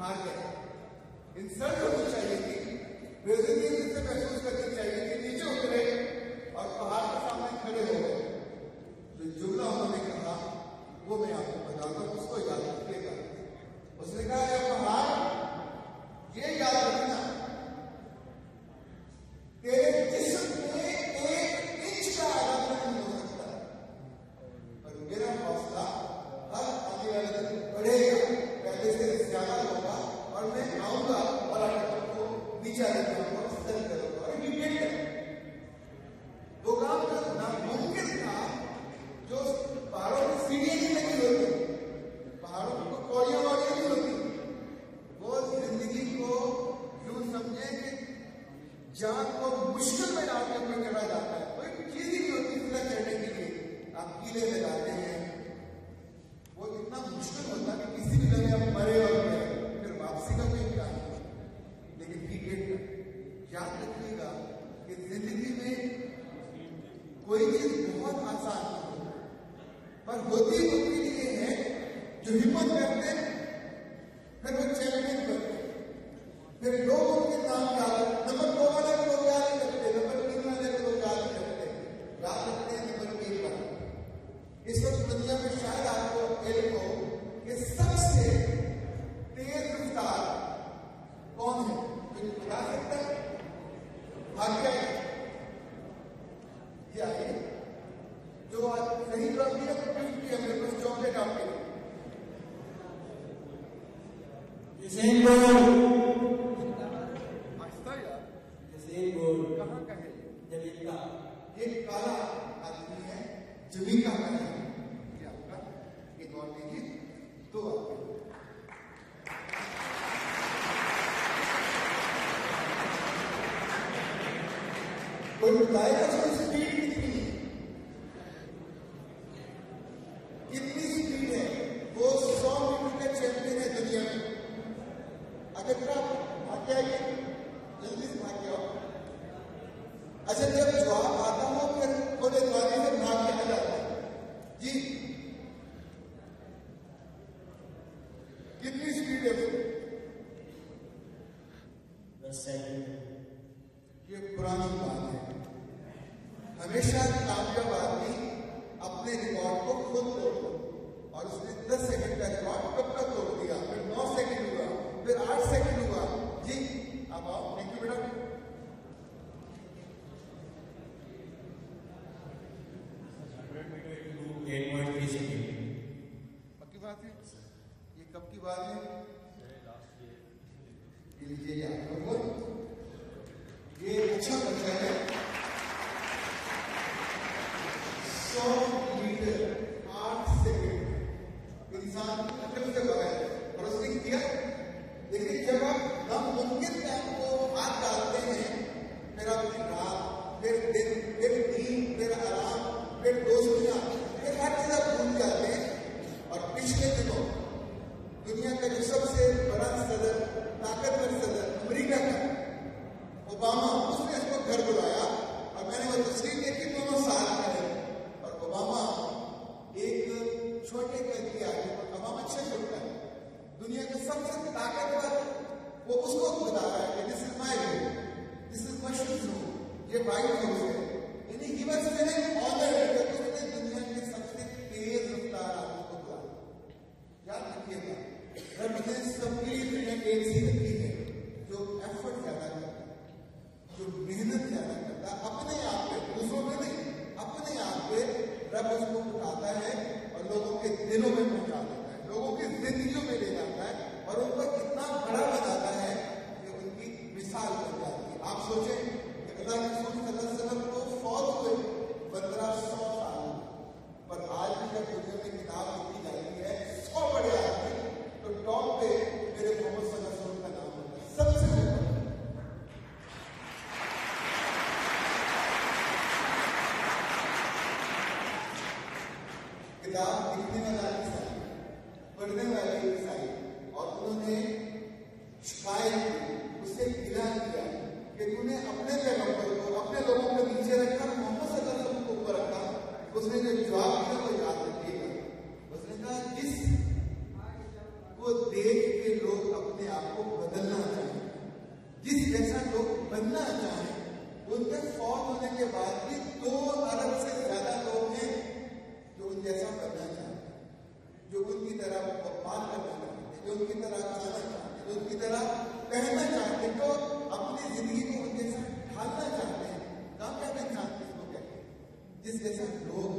हार गए, इंसल्ट होनी चाहिए थी, बेइज्जती से महसूस करनी चाहिए कि नीचे उतरे और पहाड़ के सामने खड़े हो गए। जो जुमला उन्होंने कहा वो मैं आपको बताता हूं, उसको याद रखिएगा। उसने कहा है पहाड़, ये याद रखना तेरे जिस्म में 1 इंच का आराम नहीं हो सकता, पर मेरा हौसला हर आने वाले दिन बढ़ेगा, पहले से ज्यादा होगा और मैं आऊंगा और आपको नीचे लेकर आऊंगा, सर करूंगा। और ये वो काम जो नामुमकिन था, जो पहाड़ों की सीढ़ियां नहीं लगी होती, पहाड़ों को पौड़ियां वाड़ियां नहीं होती, वो जिंदगी को यूं समझे कि जान को मुश्किल में डाल के ऊपर चढ़ा जाता है। कोई चीज ही नहीं होती इसका चढ़ने के लिए, आप कीले लगाते हैं, वो इतना मुश्किल होता है कि किसी भी जगह आप मरे और गए, फिर वापसी का कोई इम्कान नहीं। लेकिन क्रिकेट याद रखिएगा कि जिंदगी में कोई चीज बहुत आसान नहीं होती, पर होती उनके लिए है जो हिम्मत करते हैं, फिर वो चैलेंज करते हैं, फिर लोग उनके नाम याद, नंबर 2 वाले को लोग याद नहीं करते, नंबर 3 वाले को लोग याद नहीं करते, याद रखते हैं नंबर 1 वाला। इस वक्त दुनिया में शायद आपको इल्म हो कि सबसे तेज रफ्तार कौन है, कोई बता सकता है? भाग्य ये आइए, जो आज सही जवाब दिया तो गिफ्ट किया मेरे पास चॉकलेट आपके लिए। कहाँ का है जमीका? ये काला आदमी है, जमीका का है। ये आपका एक और लीजिए, 2 आपके। कोई बताएगा उसकी स्पीड कितनी स्पीड है? वो 100 मीटर का चैंपियन है दुनिया में। अगर आप भाग आइए, जल्दी से भाग आओ। अच्छा, जब जवाब आता हो फिर खुद दरवाजे से भाग के आ जाता है जी। कितनी स्पीड है वो? 10 सेकंड। ये पुरानी बात है। हमेशा कामयाब आदमी अपने रिकॉर्ड को खुद तोड़ता, और उसने 10 सेकंड का रिकॉर्ड कब तक तोड़ दिया, फिर 9 सेकंड हुआ, फिर 8 सेकंड हुआ जी। अब आओ, थैंक यू बेटा। पक्की बात है? ये कब की बात है? ये लीजिए, ये अच्छा बच्चा है। 100 मीटर 8 सेकंड इंसान अकल से बगैर और उसने किया। देखिए, जब आप नामुमकिन काम को हाथ डालते हैं, फिर आप दिन रात, फिर दिन, फिर नींद, फिर आराम, फिर दोस्तियां, फिर हर चीज आप भूल जाते हैं। और पिछले दिनों दुनिया का जो सबसे बड़ा सदर, ताकतवर सदर अमेरिका का ओबामा, उसने इसको घर बुलाया और मैंने वो तस्वीर देखी, दोनों साथ में रहे। और ओबामा एक छोटे कद के आदमी, ओबामा 6 फुट का है, दुनिया का सबसे ताकतवर, वो उसको बता रहा है कि this is my room, this is my room, ये वाइट हाउस है। यानी ही वाज वेरी ऑनर्ड कि उसने दुनिया के सबसे तेज रफ्तार आदमी को बुलाया। याद रखिएगा, रब ने सबके लिए दुनिया एक सी रखी है, जो एफर्ट ज्यादा करता है, जो मेहनत ज्यादा करता है, अपने आप पे, दूसरों पे नहीं, अपने आप पे रब उसको उठाता है और लोगों के दिलों में पहुंचा देता है, लोगों की जिंदगियों में ले जाता है और उनको इतना बड़ा बनाता है कि उनकी मिसाल बन जाती है। आप सोचें कि अल्लाह के रसूल सल्लल्लाहु अलैहि वसल्लम को फौत हुए 1500 साल, पर आज भी जब दुनिया में किताब लिखी जाती है 100 बड़े आदमी, तो टॉप पे मेरे मोहम्मद सल्लल्लाहु अलैहि वसल्लम का नाम होता है सबसे ऊपर। किताब लिखने वाला ईसाई, पढ़ने वाले ईसाई, और उन्होंने शिकायत की, उससे गिला किया कि तूने अपने पैगंबर को, अपने लोगों को नीचे रखा, मोहम्मद सल्लल्लाहु अलैहि वसल्लम को ऊपर रखा। उसने जो जवाब दिया वो याद रखिएगा। उसने कहा, जिस को देख के लोग अपने आप को बदलना चाहें, जिस जैसा लोग बनना चाहें। उनके 100 होने के बाद भी 2 अरब से ज्यादा लोग हैं जो उन जैसा बनना चाहते हैं, जो उनकी तरह बात करना चाहते हैं, जो उनकी तरह खाना चाहते हैं, जो उनकी तरह पहनना चाहते हैं, तो अपनी जिंदगी को उन जैसा ढालना चाहते हैं। कामयाब इंसान किसको कहते हैं? जिस जैसा लोग